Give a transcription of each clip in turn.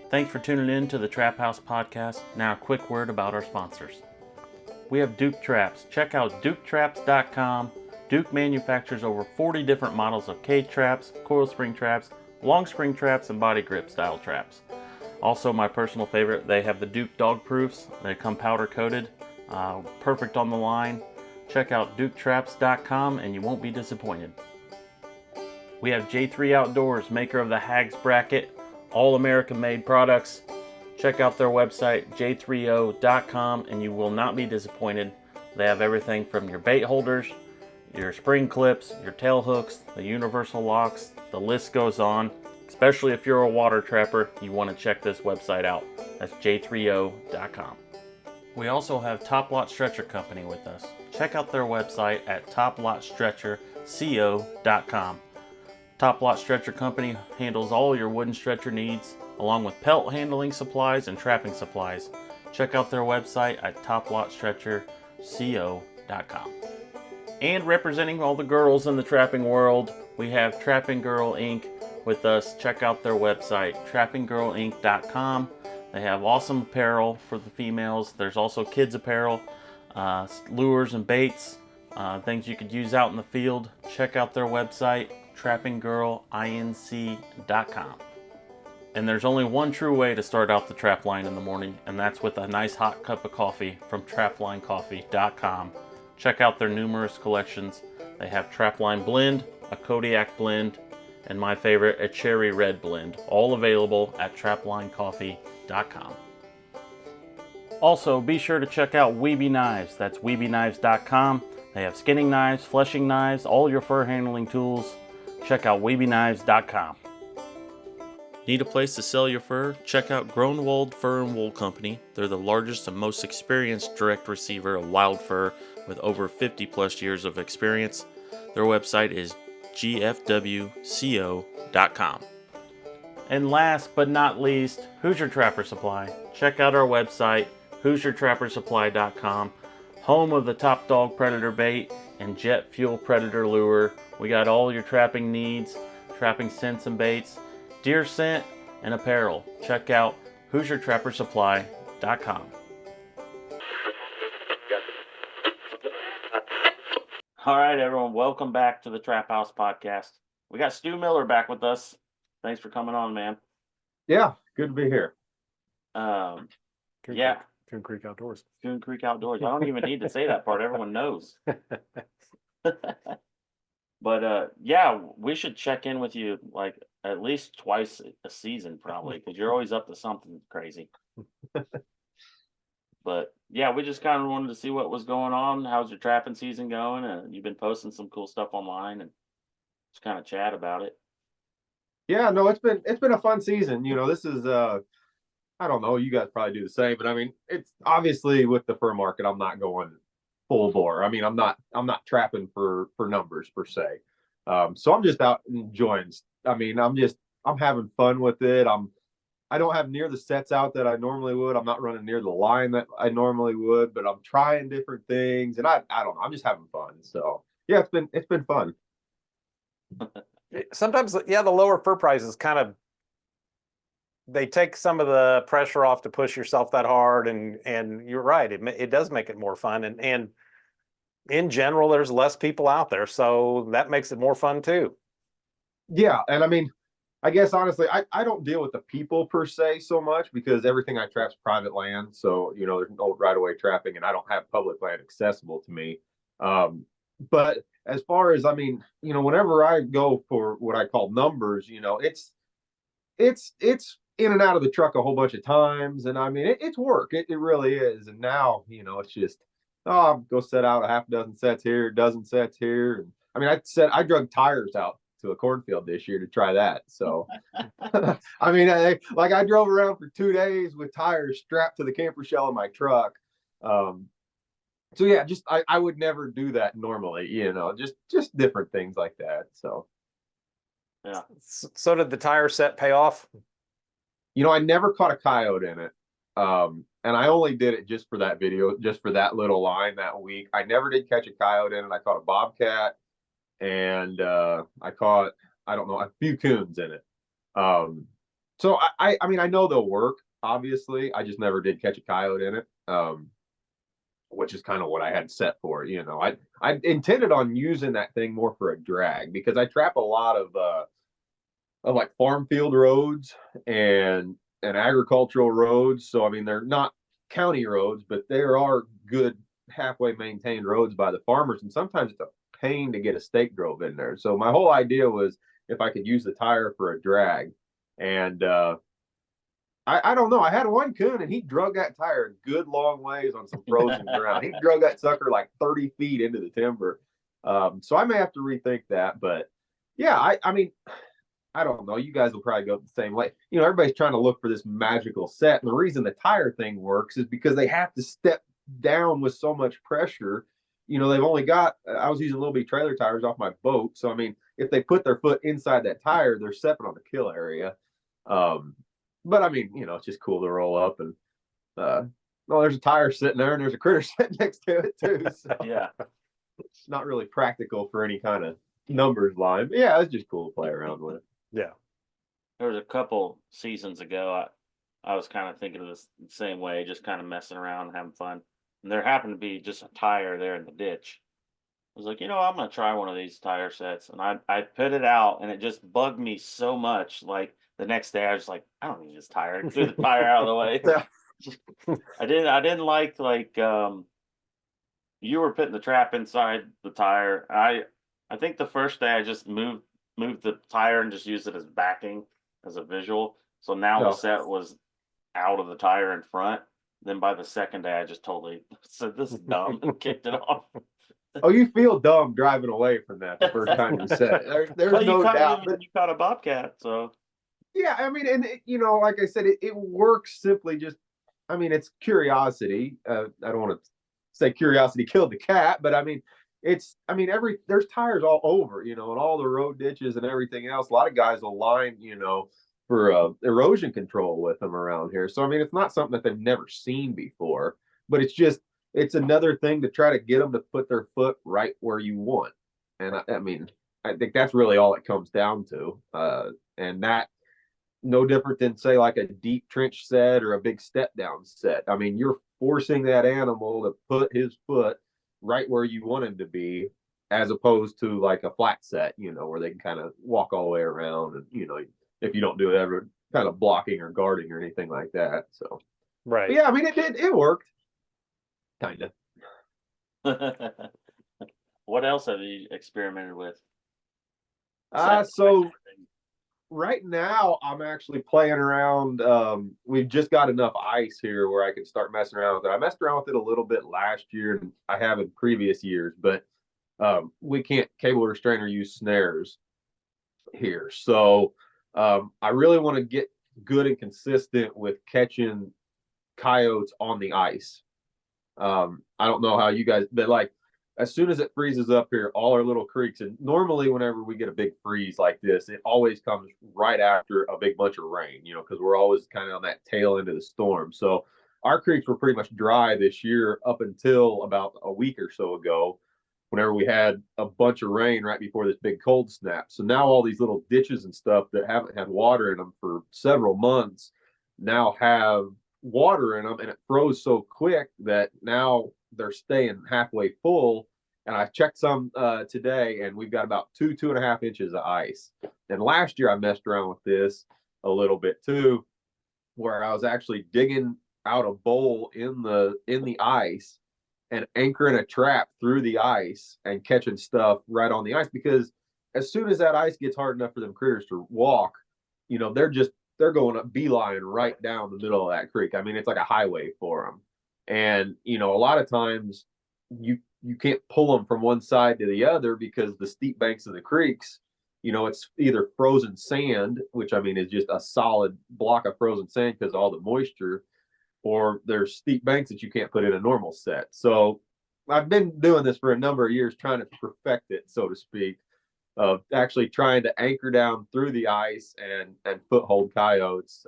Thanks for tuning in to the Trap House Podcast. Now, a quick word about our sponsors. We have Duke Traps. Check out DukeTraps.com. Duke manufactures over 40 different models of K-traps, coil spring traps, long spring traps, and body grip style traps. Also, my personal favorite, they have the Duke dog proofs. They come powder coated, perfect on the line. Check out DukeTraps.com and you won't be disappointed. We have J3 Outdoors, maker of the Hags Bracket, all American made products. Check out their website, j3o.com, and you will not be disappointed. They have everything from your bait holders, your spring clips, your tail hooks, the universal locks, the list goes on. Especially if you're a water trapper, you want to check this website out. That's j3o.com. We also have Top Lot Stretcher Company with us. Check out their website at toplotstretcherco.com. Top Lot Stretcher Company handles all your wooden stretcher needs, along with pelt handling supplies and trapping supplies. Check out their website at toplotstretcherco.com. And representing all the girls in the trapping world, we have Trapping Girl Inc. with us. Check out their website, trappinggirlinc.com. They have awesome apparel for the females. There's also kids apparel, lures and baits, things you could use out in the field. Check out their website, trappinggirlinc.com. And there's only one true way to start out the trap line in the morning, and that's with a nice hot cup of coffee from traplinecoffee.com. Check out their numerous collections. They have Trapline Blend, a Kodiak Blend, and my favorite, a Cherry Red Blend, all available at traplinecoffee.com. Also, be sure to check out Weeby Knives. That's weebyknives.com. They have skinning knives, fleshing knives, all your fur handling tools. Check out weebyknives.com. Need a place to sell your fur? Check out Groenwald Fur and Wool Company. They're the largest and most experienced direct receiver of wild fur with over 50 plus years of experience. Their website is gfwco.com. And last but not least, Hoosier Trapper Supply. Check out our website, HoosierTrapperSupply.com, home of the Top Dog Predator Bait and Jet Fuel Predator Lure. We got all your trapping needs, trapping scents and baits, deer scent, and apparel. Check out HoosierTrapperSupply.com. All right, everyone, welcome back to the Trap House Podcast. We got Stu Miller back with us. Thanks for coming on, man. Yeah, good to be here. Coon Creek Outdoors. Coon Creek Outdoors. I don't even need to say that part. Everyone knows. But we should check in with you like at least twice a season, probably, because you're always up to something crazy. But yeah, we just kind of wanted to see what was going on. How's your trapping season going? And you've been posting some cool stuff online, and just kind of chat about it. Yeah, no, it's been a fun season. You know, this is I don't know, you guys probably do the same, but I mean, it's obviously with the fur market, I'm not going full bore. I mean, I'm not trapping for numbers per se. So I'm just out enjoying. I mean, I'm having fun with it. I don't have near the sets out that I normally would. I'm not running near the line that I normally would, but I'm trying different things, and I don't know. I'm just having fun. So yeah, it's been fun. Sometimes, yeah, the lower fur prices they take some of the pressure off to push yourself that hard, and you're right, it does make it more fun, and in general, there's less people out there, so that makes it more fun too. Yeah, and I mean, I guess honestly, I don't deal with the people per se so much because everything I trap's private land. So, you know, there's no right of way trapping and I don't have public land accessible to me. But as far as, I mean, you know, whenever I go for what I call numbers, you know, it's in and out of the truck a whole bunch of times. And I mean, it's work. It really is. And now, you know, it's just, I'll go set out a half dozen sets here, a dozen sets here. And I mean, I drug tires out to a cornfield this year to try that. So, I mean, I drove around for 2 days with tires strapped to the camper shell of my truck. So yeah, just I would never do that normally, you know, just different things like that. So yeah. So did the tire set pay off? You know, I never caught a coyote in it. And I only did it just for that video, just for that little line that week. I never did catch a coyote in it. I caught a bobcat and I caught, I don't know, a few coons in it. So I mean, I know they'll work. Obviously, I just never did catch a coyote in it. Which is kind of what I had set for. I intended on using that thing more for a drag because I trap a lot of like farm field roads and agricultural roads. So I mean, they're not county roads, but there are good halfway maintained roads by the farmers, and sometimes it's a pain to get a stake drove in there. So my whole idea was if I could use the tire for a drag, and I don't know. I had one coon and he drug that tire a good long ways on some frozen ground. He drug that sucker like 30 feet into the timber. So I may have to rethink that. But yeah, I mean, I don't know. You guys will probably go the same way. Everybody's trying to look for this magical set. And the reason the tire thing works is because they have to step down with so much pressure. They've only got, I was using little bitty trailer tires off my boat. So, I mean, if they put their foot inside that tire, they're stepping on the kill area. But I mean, it's just cool to roll up and, well, there's a tire sitting there and there's a critter sitting next to it too. So Yeah. it's not really practical for any kind of numbers line. But yeah, it's just cool to play around with. Yeah. There was a couple seasons ago, I was kind of thinking of this the same way, just kind of messing around and having fun. And there happened to be just a tire there in the ditch. I was like, I'm going to try one of these tire sets. And I put it out and it just bugged me so much. Like the next day, I was like, I don't need this tire. Threw the tire out of the way. I didn't like, you were putting the trap inside the tire. I think the first day I just moved the tire and just used it as backing as a visual. So now the set was out of the tire in front. Then by the second day, I just totally said this is dumb and kicked it off. Oh, you feel dumb driving away from that the first time you said it. There's Well, no doubt. you caught a bobcat, so Yeah, I mean, and like I said, it works simply just. I mean, it's curiosity. I don't want to say curiosity killed the cat, but I mean, there's tires all over, and all the road ditches and everything else. A lot of guys will line, for erosion control with them around here. So I mean, it's not something that they've never seen before, but it's another thing to try to get them to put their foot right where you want. And I mean, I think that's really all it comes down to. And that no different than say like a deep trench set or a big step down set. I mean, you're forcing that animal to put his foot right where you want him to be, as opposed to like a flat set, where they can kind of walk all the way around and, if you don't do ever kind of blocking or guarding or anything like that. So, Right. But yeah, I mean, it worked. Kind of. What else have you experimented with? So right now I'm actually playing around. We've just got enough ice here where I can start messing around with it. I messed around with it a little bit last year, and I have in previous years, but we can't cable restrain or use snares here. So I really want to get good and consistent with catching coyotes on the ice. I don't know how you guys, but like as soon as it freezes up here, all our little creeks, and normally whenever we get a big freeze like this, it always comes right after a big bunch of rain, because we're always kind of on that tail end of the storm. So our creeks were pretty much dry this year up until about a week or so ago, whenever we had a bunch of rain right before this big cold snap. So now all these little ditches and stuff that haven't had water in them for several months now have water in them, and it froze so quick that now they're staying halfway full. And I checked some today, and we've got about 2.5 inches of ice. And last year I messed around with this a little bit too, where I was actually digging out a bowl in the ice and anchoring a trap through the ice and catching stuff right on the ice. Because as soon as that ice gets hard enough for them critters to walk, they're going up beeline right down the middle of that creek. I mean, it's like a highway for them. And, a lot of times you can't pull them from one side to the other because the steep banks of the creeks, it's either frozen sand, which I mean is just a solid block of frozen sand because of all the moisture, or there's steep banks that you can't put in a normal set. So I've been doing this for a number of years, trying to perfect it, so to speak, of actually trying to anchor down through the ice and foothold coyotes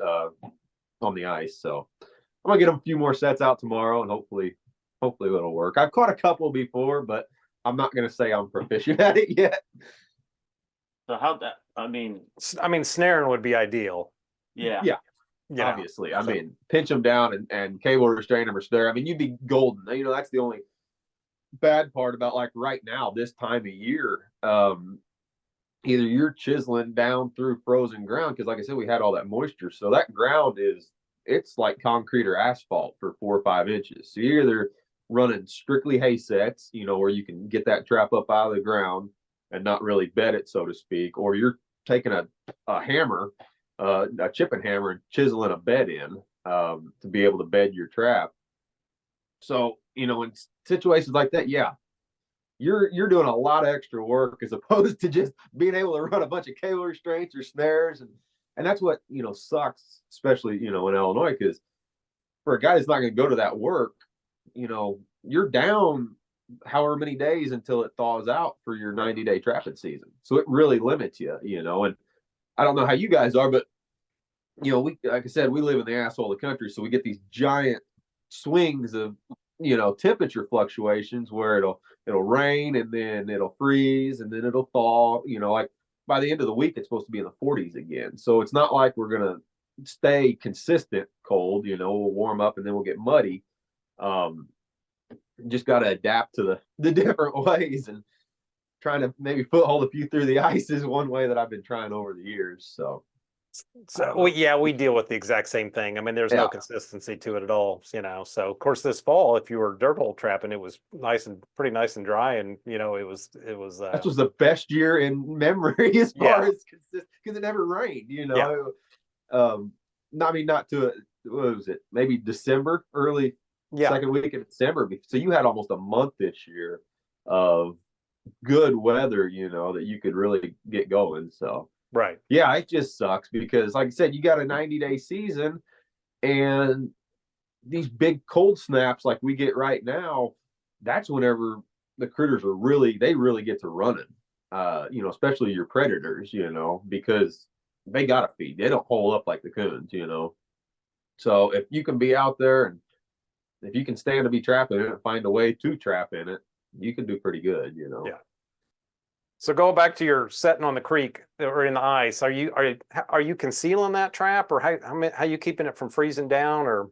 on the ice. So I'm gonna get them a few more sets out tomorrow, and hopefully it'll work. I've caught a couple before, but I'm not gonna say I'm proficient at it yet. So I mean, snaring would be ideal. Yeah. Yeah, You know, obviously. I mean, pinch them down and cable restrain them or snare. I mean, you'd be golden. You know, that's the only bad part about like right now, this time of year. Either you're chiseling down through frozen ground because, like I said, we had all that moisture, so that ground it's like concrete or asphalt for 4 or 5 inches. So you're either running strictly hay sets, you know, where you can get that trap up out of the ground and not really bed it, so to speak, or you're taking a hammer, a chipping hammer, and chiseling a bed in to be able to bed your trap. So, you know, in situations like that, yeah, you're doing a lot of extra work as opposed to just being able to run a bunch of cable restraints or snares, and that's what, you know, sucks, especially, you know, in Illinois, because for a guy that's not going to go to that work, you know, you're down however many days until it thaws out for your 90-day trapping season. So it really limits you, you know. And I don't know how you guys are, but you know, we, like I said, we live in the asshole of the country, so we get these giant swings of, you know, temperature fluctuations where it'll rain and then it'll freeze and then it'll thaw. You know, like by the end of the week, it's supposed to be in the 40s again. So it's not like we're gonna stay consistent cold. You know, we'll warm up and then we'll get muddy. Um, just got to adapt to the different ways, and trying to maybe foothold a few through the ice is one way that I've been trying over the years. So. So yeah, we deal with the exact same thing. I mean, there's no consistency to it at all, you know. So of course this fall, if you were dirt hole trapping, it was pretty nice and dry, and you know, it was that was the best year in memory as far as consistent, because it never rained, you know. I mean, not to what was it, maybe December, early second week of December. So you had almost a month this year of good weather, you know, that you could really get going. So right. Yeah, it just sucks because, like I said, you got a 90-day season, and these big cold snaps like we get right now, that's whenever the critters they really get to running. You know, especially your predators, you know, because they gotta feed. They don't hole up like the coons, you know. So if you can be out there and if you can stand to be trapping it and find a way to trap in it, you can do pretty good, you know. Yeah. So going back to your setting on the creek or in the ice, are you concealing that trap, or how are you keeping it from freezing down? Or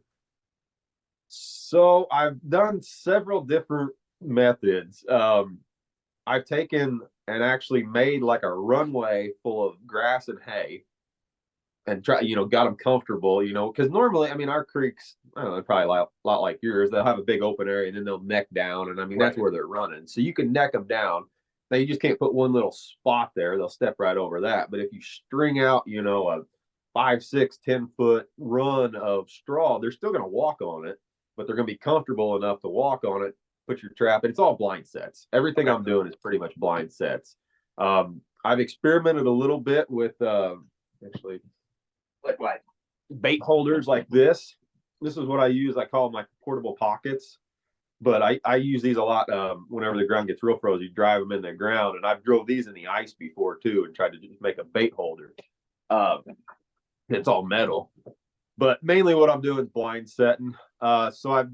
so I've done several different methods. I've taken and actually made like a runway full of grass and hay, and you know, got them comfortable, you know, because normally, I mean, our creeks, I don't know, probably a lot like yours, they'll have a big open area and then they'll neck down, and I mean, that's where they're running. So you can neck them down. Now you just can't put one little spot there; they'll step right over that. But if you string out, you know, a 5, 6, 10 foot run of straw, they're still going to walk on it, but they're going to be comfortable enough to walk on it. Put your trap, and it's all blind sets. Everything I'm doing is pretty much blind sets. I've experimented a little bit with actually like bait holders like this. This is what I use. I call them like portable pockets, but I use these a lot whenever the ground gets real frozen. You drive them in the ground, and I've drove these in the ice before too, and tried to just make a bait holder. It's all metal, but mainly what I'm doing is blind setting. So I've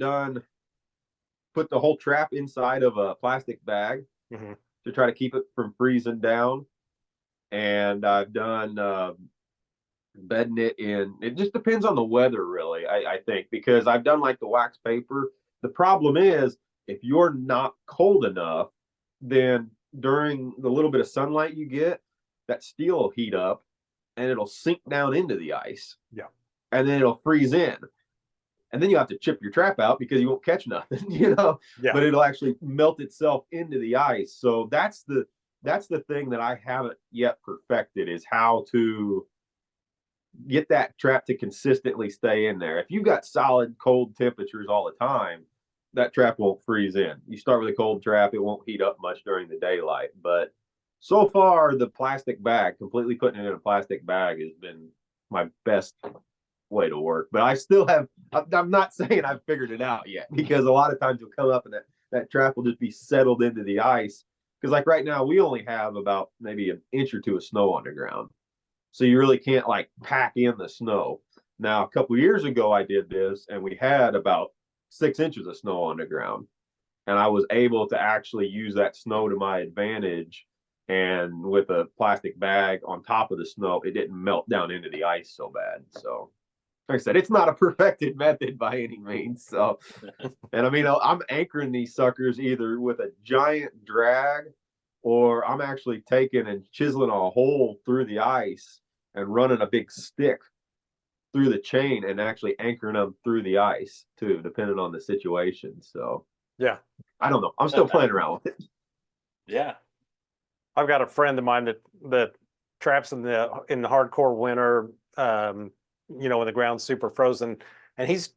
put the whole trap inside of a plastic bag to try to keep it from freezing down, and I've done bedding it in. It just depends on the weather, really. I think, because I've done like the wax paper. The problem is if you're not cold enough, then during the little bit of sunlight you get, that steel will heat up and it'll sink down into the ice. Yeah. And then it'll freeze in. And then you have to chip your trap out because you won't catch nothing, you know. Yeah. But it'll actually melt itself into the ice. So that's the thing that I haven't yet perfected, is how to get that trap to consistently stay in there. If you've got solid cold temperatures all the time, that trap won't freeze in. You start with a cold trap, it won't heat up much during the daylight. But so far, the plastic bag, completely putting it in a plastic bag, has been my best way to work. But I still have, I'm not saying I've figured it out yet, because a lot of times you'll come up and that trap will just be settled into the ice. Because like right now, we only have about maybe an inch or two of snow on the ground. So you really can't like pack in the snow. Now, a couple years ago, I did this and we had about 6 inches of snow on the ground. And I was able to actually use that snow to my advantage and with a plastic bag on top of the snow, it didn't melt down into the ice so bad. So, like I said, it's not a perfected method by any means. So, and I mean, I'm anchoring these suckers either with a giant drag, or I'm actually taking and chiseling a hole through the ice and running a big stick through the chain and actually anchoring them through the ice too, depending on the situation. So Yeah. I don't know. I'm still playing around with it. Yeah. I've got a friend of mine that traps in the hardcore winter, you know, when the ground's super frozen, and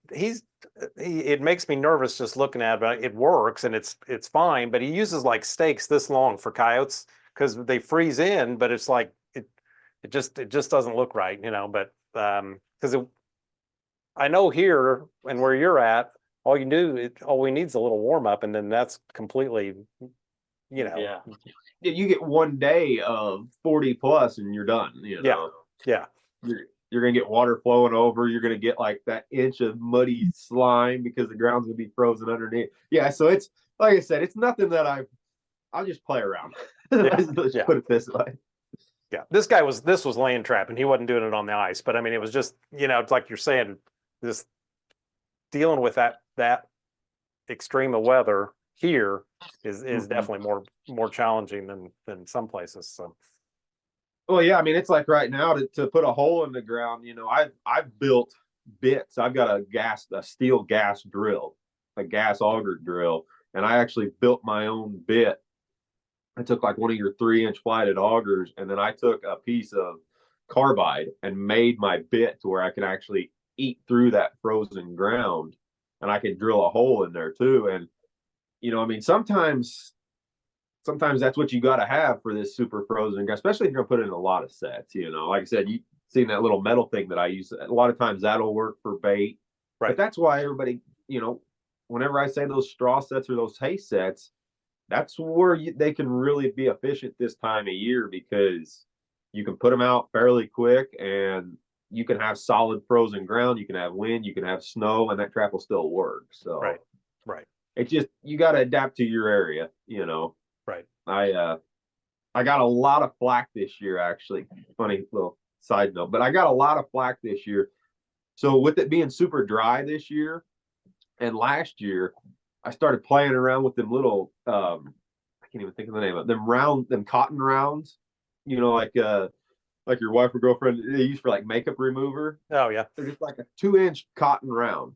it makes me nervous just looking at it. But it works and it's fine. But he uses like stakes this long for coyotes because they freeze in, but it's like it just doesn't look right, you know. But because I know here and where you're at, all we need is a little warm up, and then that's completely, you know. Yeah. You get one day of 40 plus and you're done, you know. Yeah. You're gonna get water flowing over, you're gonna get like that inch of muddy slime because the ground's gonna be frozen underneath. Yeah, so it's like I said, it's nothing that I'll just play around. Let's put it this way. Yeah, this was laying trap, and he wasn't doing it on the ice. But I mean, it was just, you know, it's like you're saying, this dealing with that extreme of weather here is definitely more challenging than some places. So, well, yeah, I mean, it's like right now to put a hole in the ground. You know, I've built bits. I've got a steel gas drill, a gas auger drill, and I actually built my own bit. I took like one of your 3-inch flatted augers, and then I took a piece of carbide and made my bit to where I can actually eat through that frozen ground, and I can drill a hole in there too. And you know, I mean, sometimes that's what you got to have for this super frozen ground, especially if you're gonna put in a lot of sets. You know, like I said, you seen that little metal thing that I use. A lot of times that'll work for bait, right. but that's why everybody, you know, whenever I say those straw sets or those hay sets, that's where they can really be efficient this time of year because you can put them out fairly quick and you can have solid frozen ground, you can have wind, you can have snow, and that trap will still work. So Right. it's just you got to adapt to your area, you know. Right. I got a lot of flack this year, actually. Funny little side note, but I got a lot of flack this year. So with it being super dry this year and last year, I started playing around with them little I can't even think of the name of them cotton rounds, you know, like your wife or girlfriend they use for like makeup remover. Oh yeah. They're just like a 2-inch cotton round.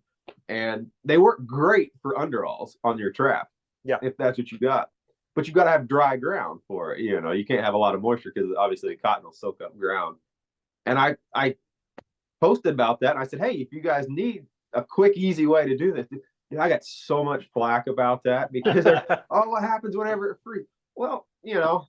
And they work great for underalls on your trap. Yeah. If that's what you got. But you got to have dry ground for it. You know, you can't have a lot of moisture because obviously the cotton will soak up ground. And I posted about that and I said, hey, if you guys need a quick, easy way to do this, you know, I got so much flack about that because oh, what happens whenever it freezes? Well, you know,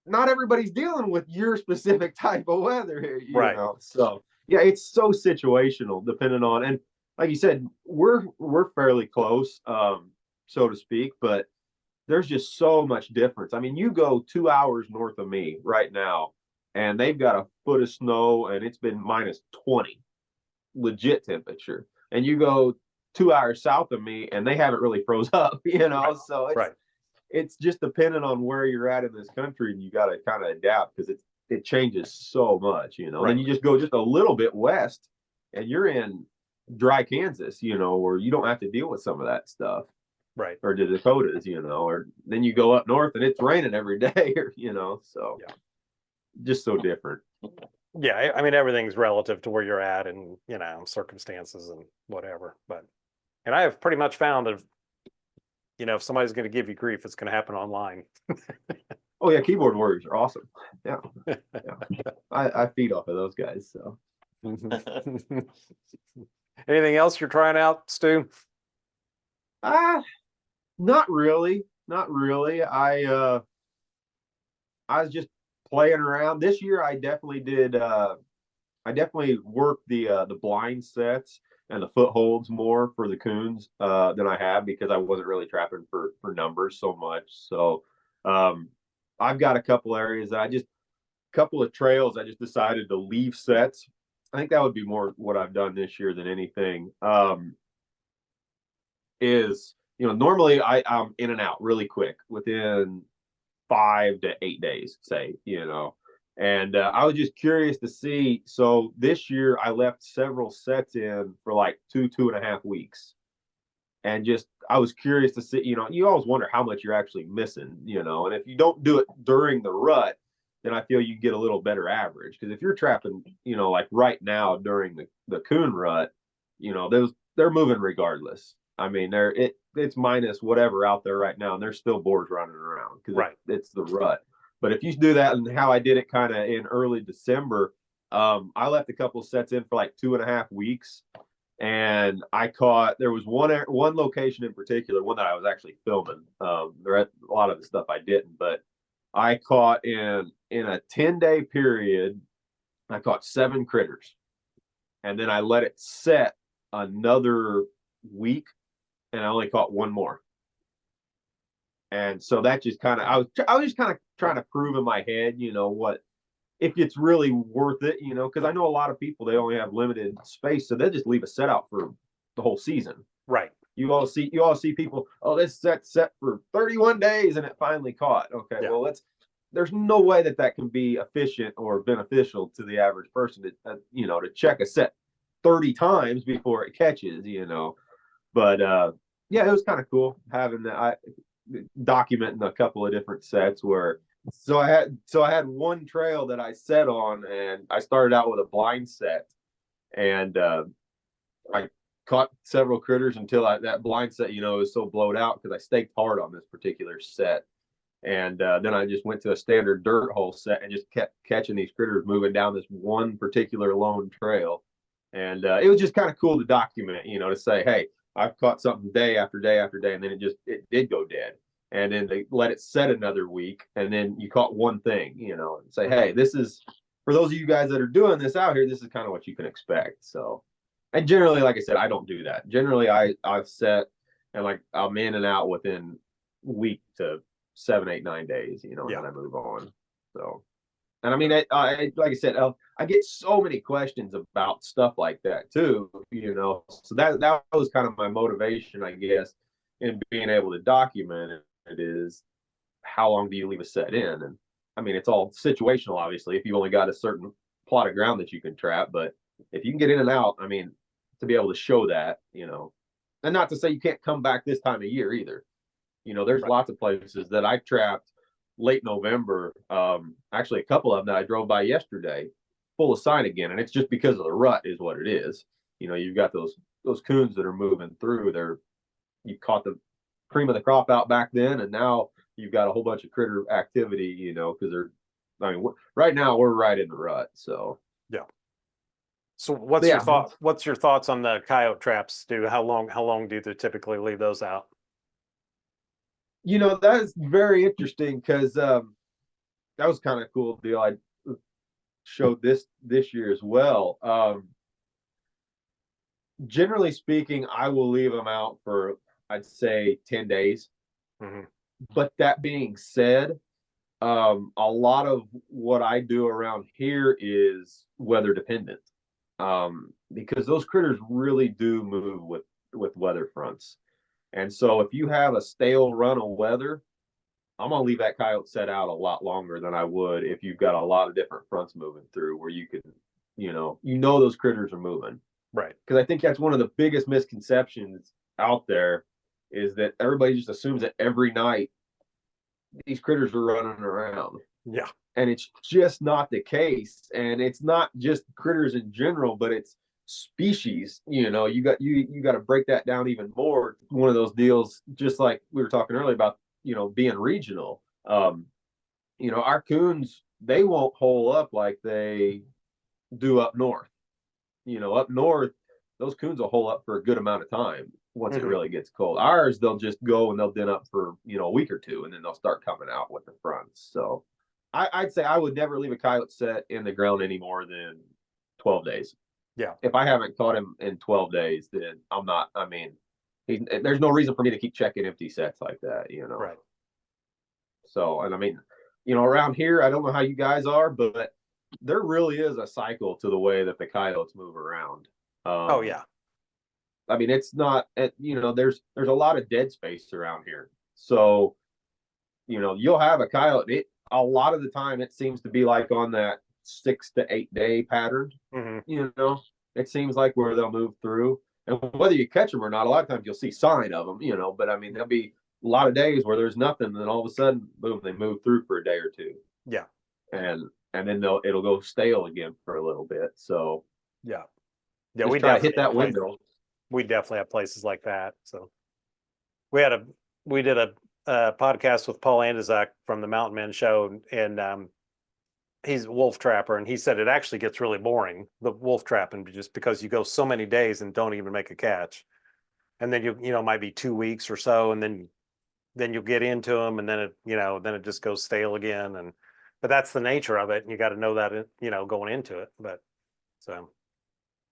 not everybody's dealing with your specific type of weather here, you know. So yeah, it's so situational depending on, and like you said, we're fairly close, so to speak, but there's just so much difference. I mean, you go 2 hours north of me right now, and they've got a foot of snow, and it's been minus 20, legit temperature. And you go 2 hours south of me, and they haven't really froze up, you know. Right. So it's just depending on where you're at in this country, and you got to kind of adapt because it changes so much, you know. Then you just go just a little bit west, and you're in dry Kansas, you know, where you don't have to deal with some of that stuff. Right. Or the Dakotas, you know, or then you go up north and it's raining every day, or you know, so just so different. Yeah, I mean everything's relative to where you're at and, you know, circumstances and whatever. But and I have pretty much found that, you know, if somebody's going to give you grief, it's going to happen online. Oh yeah, keyboard warriors are awesome. Yeah, I feed off of those guys. So anything else you're trying out, Stu? Not really. Not really. I was just playing around. This year I definitely did I definitely worked the blind sets and the footholds more for the coons than I have because I wasn't really trapping for numbers so much. So I've got a couple areas that couple of trails I just decided to leave sets. I think that would be more what I've done this year than anything. Is you know, normally I'm in and out really quick within 5 to 8 days, say, And I was just curious to see. So this year I left several sets in for like 2.5 weeks. And just, I was curious to see, you always wonder how much you're actually missing, and if you don't do it during the rut, then I feel you get a little better average. Because if you're trapping, like right now during the coon rut, they're moving regardless. I mean, it's minus whatever out there right now, and there's still boars running around because it's the rut. But if you do that, and how I did it kind of in early December, I left a couple sets in for like 2.5 weeks, and there was one location in particular, one that I was actually filming. There a lot of the stuff I didn't, but I caught in a 10-day period, I caught 7 critters, and then I let it set another week, and I only caught 1 more. And so that just kind of, I was just kind of trying to prove in my head, what, if it's really worth it, because I know a lot of people, they only have limited space, so they just leave a set out for the whole season. Right. You all see people, oh, this set for 31 days and it finally caught. Okay, yeah. Well, there's no way that can be efficient or beneficial to the average person to to check a set 30 times before it catches, But yeah, it was kind of cool having that. Documenting a couple of different sets where I had one trail that I set on, and I started out with a blind set, and I caught several critters until that blind set was so blowed out because I staked hard on this particular set. And then I just went to a standard dirt hole set and just kept catching these critters moving down this one particular lone trail. And it was just kind of cool to document, to say, hey, I've caught something day after day after day, and then it did go dead. And then they let it set another week, and then you caught one thing, and say, hey, this is, for those of you guys that are doing this out here, this is kind of what you can expect. So, and generally, like I said, I don't do that. Generally, I've set, and like I'm in and out within week to 7, 8, 9 days, and then I move on. So, and I mean, I like I said, I get so many questions about stuff like that too, So that was kind of my motivation, I guess, in being able to document it, is how long do you leave a set in? And I mean, it's all situational, obviously, if you only got a certain plot of ground that you can trap, but if you can get in and out, I mean, to be able to show that, and not to say you can't come back this time of year either. There's lots of places that I trapped late November. Actually, a couple of them that I drove by yesterday, full of sign again, and it's just because of the rut is what it is. You've got those coons that are moving through. You caught the cream of the crop out back then, and now you've got a whole bunch of critter activity. Because right now we're right in the rut. So yeah. So what's your thought? What's your thoughts on the coyote traps, Stu? How long do they typically leave those out? That's very interesting, because that was kind of a cool deal I showed this year as well. Generally speaking, I will leave them out for, I'd say, 10 days. Mm-hmm. But that being said, a lot of what I do around here is weather dependent, because those critters really do move with weather fronts. And so if you have a stale run of weather, I'm going to leave that coyote set out a lot longer than I would if you've got a lot of different fronts moving through, where you can, those critters are moving. Right. Because I think that's one of the biggest misconceptions out there, is that everybody just assumes that every night these critters are running around. Yeah. And it's just not the case. And it's not just critters in general, but it's species. You got to break that down even more. One of those deals, just like we were talking earlier about, being regional. Our coons, they won't hole up like they do up north. Up north, those coons will hole up for a good amount of time once it really gets cold. Ours, they'll just go and they'll den up for a week or two, and then they'll start coming out with the fronts. So I'd say I would never leave a coyote set in the ground any more than 12 days. Yeah. If I haven't caught him in 12 days, then I'm not. I mean, there's no reason for me to keep checking empty sets like that. Right. So, and I mean, around here, I don't know how you guys are, but there really is a cycle to the way that the coyotes move around. Oh yeah. I mean, it's not, there's a lot of dead space around here. So you'll have a coyote. A lot of the time it seems to be like on that 6 to 8 day pattern. It seems like where they'll move through, and whether you catch them or not, a lot of times you'll see sign of them. But I mean, there'll be a lot of days where there's nothing, and then all of a sudden, boom, they move through for a day or two. Yeah. And then it'll go stale again for a little bit. So yeah, we try to hit that window. We definitely have places like that. So we did a podcast with Paul Andizak from the Mountain Men Show, and he's a wolf trapper, and he said it actually gets really boring, the wolf trapping, just because you go so many days and don't even make a catch, and then might be 2 weeks or so, and then you'll get into them, and then it just goes stale again, but that's the nature of it, and you got to know that going into it. But so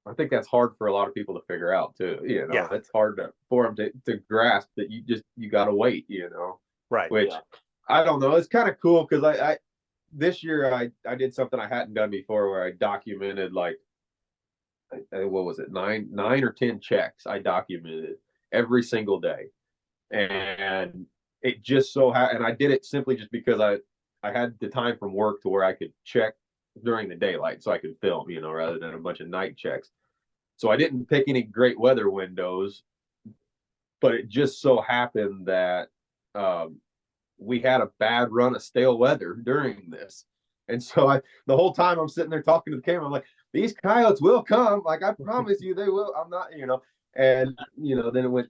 I think that's hard for a lot of people to figure out too. It's hard for them to grasp that you got to wait. Right. Which I don't know. It's kind of cool because I this year I did something I hadn't done before, where I documented like what was it, 9 or 10 checks I documented every single day, and it just so and I did it simply just because I had the time from work to where I could check during the daylight so I could film, rather than a bunch of night checks. So I didn't pick any great weather windows, but it just so happened that we had a bad run of stale weather during this. And so the whole time I'm sitting there talking to the camera, I'm like, these coyotes will come. Like, I promise you they will. I'm not, and, then it went,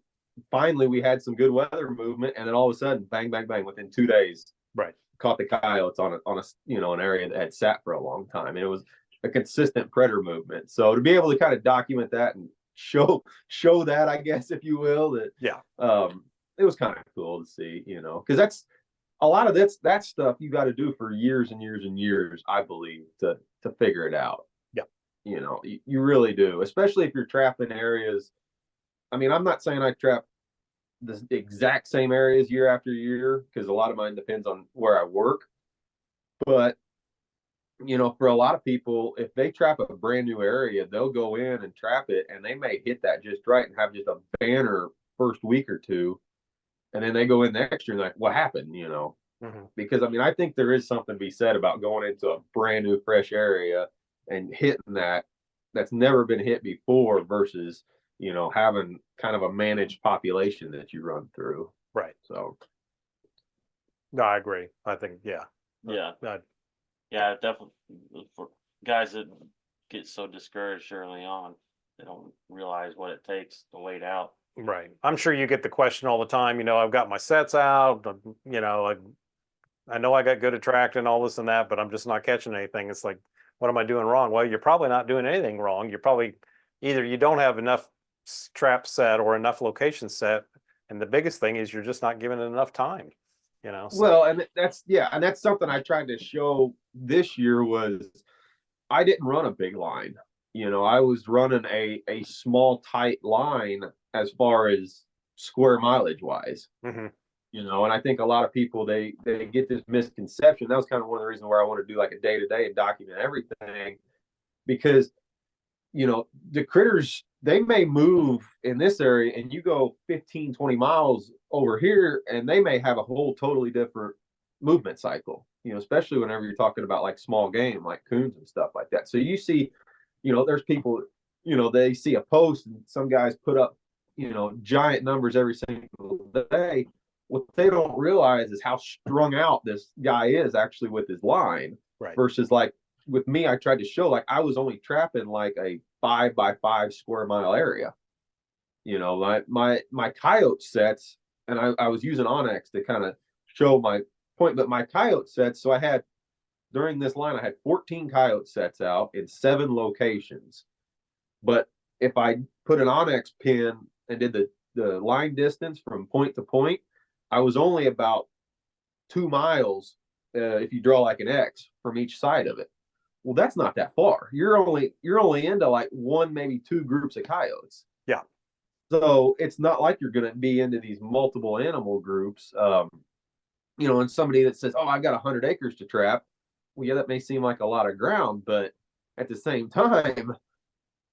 finally we had some good weather movement. And then all of a sudden, bang, bang, bang, within 2 days, right, caught the coyotes on an area that had sat for a long time. And it was a consistent predator movement. So to be able to kind of document that and show that, I guess, if you will, that it was kind of cool to see, because that's a lot of that stuff you got to do for years and years and years, I believe, to figure it out. Yeah. You really do, especially if you're trapping areas. I mean, I'm not saying I trap the exact same areas year after year, because a lot of mine depends on where I work. But for a lot of people, if they trap a brand new area, they'll go in and trap it, and they may hit that just right and have just a banner first week or two, and then they go in next year and like, what happened? Because I mean, I think there is something to be said about going into a brand new fresh area and hitting that's never been hit before versus having kind of a managed population that you run through. Right. So no, I agree. I think yeah, definitely. For guys that get so discouraged early on, they don't realize what it takes to wait out. Right. I'm sure you get the question all the time. I've got my sets out. I know I got good attracting, all this and that, but I'm just not catching anything. It's like, what am I doing wrong? Well, you're probably not doing anything wrong. You're probably either you don't have enough trap set or enough location set, and the biggest thing is you're just not giving it enough time. So. Well, and that's something I tried to show this year was I didn't run a big line. I was running a small, tight line as far as square mileage wise. And I think a lot of people they get this misconception. That was kind of one of the reasons where I want to do like a day-to-day and document everything, because the critters, they may move in this area and you go 15-20 miles over here and they may have a whole totally different movement cycle, especially whenever you're talking about like small game like coons and stuff like that. So you see, there's people, they see a post and some guys put up giant numbers every single day. What they don't realize is how strung out this guy is actually with his line. Right. Versus like with me, I tried to show like I was only trapping like a 5 by 5 square mile area. My coyote sets, and I was using Onyx to kind of show my point, but my coyote sets, so I had during this line, I had 14 coyote sets out in 7 locations. But if I put an Onyx pin and did the line distance from point to point, I was only about 2 miles if you draw like an X from each side of it. Well, that's not that far. You're only into like 1, maybe 2 groups of coyotes. Yeah. So it's not like you're going to be into these multiple animal groups. And somebody that says, "Oh, I got 100 acres to trap." Well, yeah, that may seem like a lot of ground, but at the same time,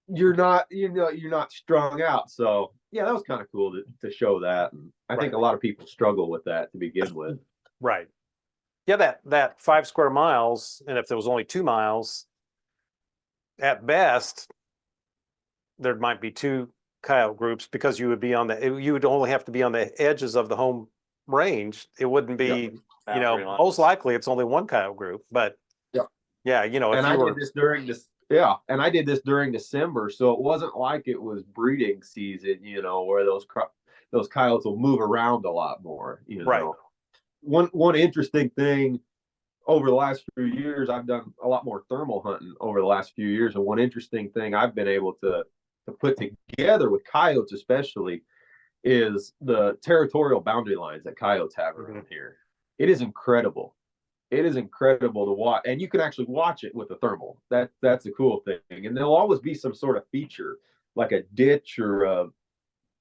you're not strung out. So yeah, that was kind of cool to show that. And I think a lot of people struggle with that to begin with. Right. Yeah, that 5 square miles, and if there was only 2 miles, at best, there might be two coyote groups because you would only have to be on the edges of the home range. It wouldn't be, Boundary lines. most likely it's only one coyote group, but Yep. yeah, if And you I were, did this during this, yeah, and I did this during December, so it wasn't like it was breeding season, where those coyotes will move around a lot more. right. One interesting thing over the last few years, I've done a lot more thermal hunting over the last few years, and one interesting thing I've been able to put together with coyotes, especially, is the territorial boundary lines that coyotes have around here. It is incredible. It is incredible to watch, and you can actually watch it with a thermal. That's a cool thing, and there'll always be some sort of feature, like a ditch or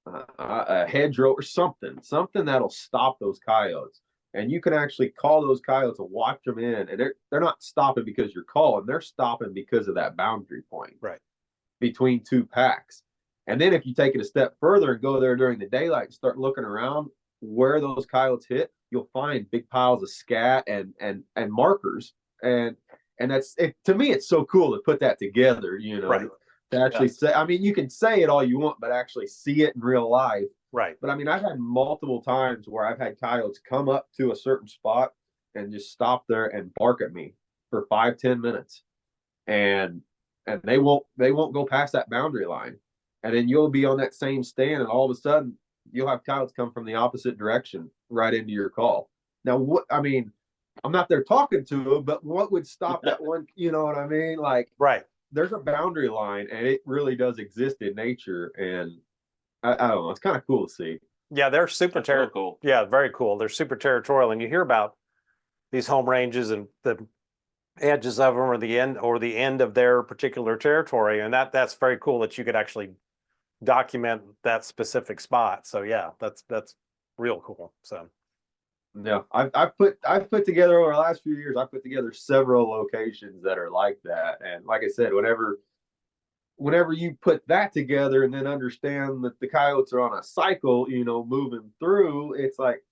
a hedgerow or something that'll stop those coyotes. And you can actually call those coyotes and watch them in, and they're not stopping because you're calling; they're stopping because of that boundary point, Right, between two packs. And then if you take it a step further and go there during the daylight and start looking around where those coyotes hit, you'll find big piles of scat and markers. And that's it. To me, it's so cool to put that together, right, to actually say, I mean, you can say it all you want, but actually see it in real life. right. But I mean, I've had multiple times where I've had coyotes come up to a certain spot and just stop there and bark at me for 5-10 minutes. And they won't go past that boundary line. And then you'll be on that same stand, and all of a sudden you'll have coyotes come from the opposite direction right into your call. Now, what I mean, I'm not there talking to them, but what would stop that one? You know what I mean? Like, Right. there's a boundary line, and it really does exist in nature. And I don't know, it's kind of cool to see. Yeah, they're super That's really territorial. cool. Yeah, very cool. They're super territorial, and you hear about these home ranges and the edges of them, or the end of their particular territory, and that's very cool that you could actually document that specific spot. So yeah, that's real cool. So Yeah, I've put together over the last few years. I've put together several locations that are like that, and like I said, whenever you put that together and then understand that the coyotes are on a cycle, moving through, it's like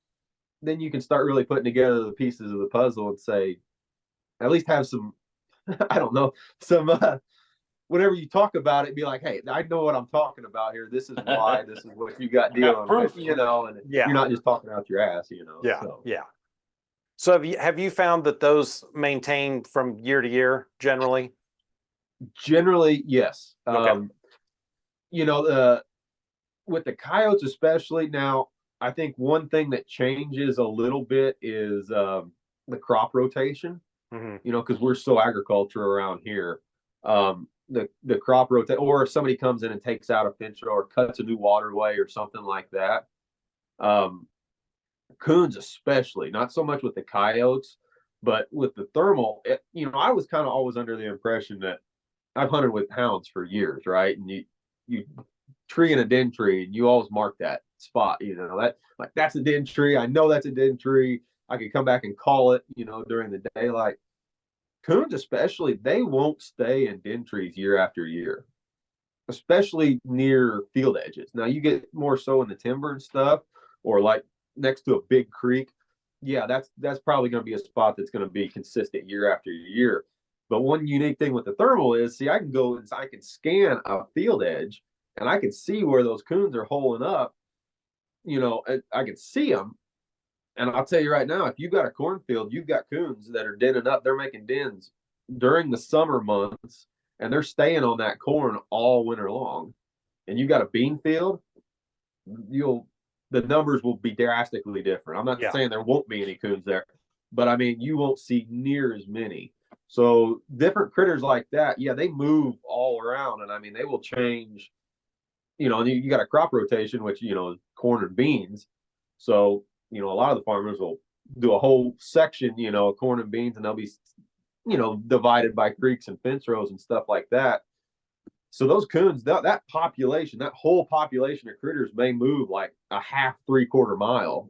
then you can start really putting together the pieces of the puzzle and say, at least have some, I don't know, some whenever you talk about it, be like, hey, I know what I'm talking about here. This is why. This is what you got dealing with, and yeah, you're not just talking out your ass, yeah, So yeah. So have you found that those maintain from year to year generally? generally, yes. Okay. You know, with the coyotes especially now, I think one thing that changes a little bit is the crop rotation. Hmm. Because we're so agriculture around here. The crop rotate, or if somebody comes in and takes out a fence or cuts a new waterway or something like that. Coons especially, not so much with the coyotes, but with the thermal. I was kind of always under the impression that I've hunted with hounds for years, right? And you tree in a den tree, and you always mark that spot. That, like, that's a den tree. I know that's a den tree. I could come back and call it, during the daylight. Coons especially, they won't stay in den trees year after year, especially near field edges. Now you get more so in the timber and stuff, or like next to a big creek. Yeah, that's probably going to be a spot that's going to be consistent year after year. But one unique thing with the thermal is, see, I can go and I can scan a field edge, and I can see where those coons are holing up. I can see them. And I'll tell you right now, if you've got a cornfield, you've got coons that are denning up. They're making dens during the summer months, and they're staying on that corn all winter long. And you've got a bean field, the numbers will be drastically different. I'm not Yeah. saying there won't be any coons there, but I mean, you won't see near as many. So different critters like that, yeah, they move all around, and I mean, they will change. And you got a crop rotation, which is corn and beans. So a lot of the farmers will do a whole section, of corn and beans, and they'll be, divided by creeks and fence rows and stuff like that. So those coons, that population, that whole population of critters may move like a half, 3/4 mile,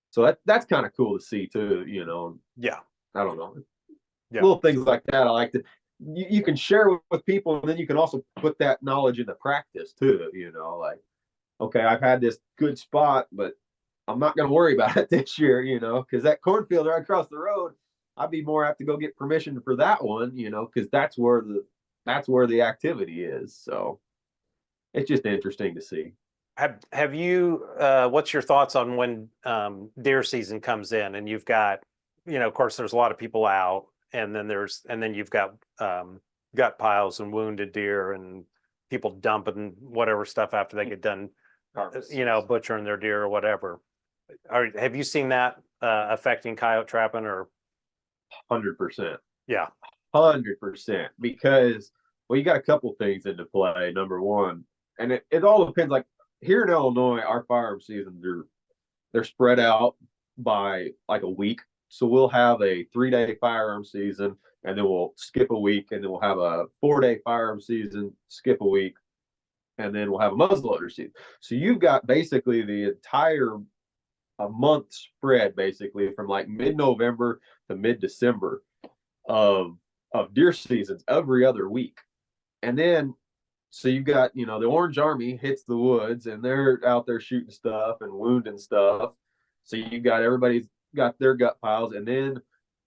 So that's kind of cool to see too, Yeah. I don't know. Yeah. Little things like that. I like to, you can share with people, and then you can also put that knowledge into practice too, like, okay, I've had this good spot, but I'm not going to worry about it this year, because that cornfield right across the road, I'd be more apt to go get permission for that one, because that's where the activity is. So it's just interesting to see. Have you what's your thoughts on when deer season comes in and you've got, of course there's a lot of people out, and then you've got gut piles and wounded deer and people dumping whatever stuff after they get done, butchering their deer or whatever. Have you seen that affecting coyote trapping or? 100%. Yeah. 100%. Because, well, you got a couple things into play. Number one, and it all depends. Like here in Illinois, our firearm seasons they're spread out by like a week. So we'll have a 3-day firearm season, and then we'll skip a week, and then we'll have a 4-day firearm season, skip a week, and then we'll have a muzzleloader season. So you've got basically the entire a month spread, basically from like mid-November to mid-December of deer seasons every other week. And then so you've got, the Orange Army hits the woods and they're out there shooting stuff and wounding stuff. So you've got everybody's got their gut piles, and then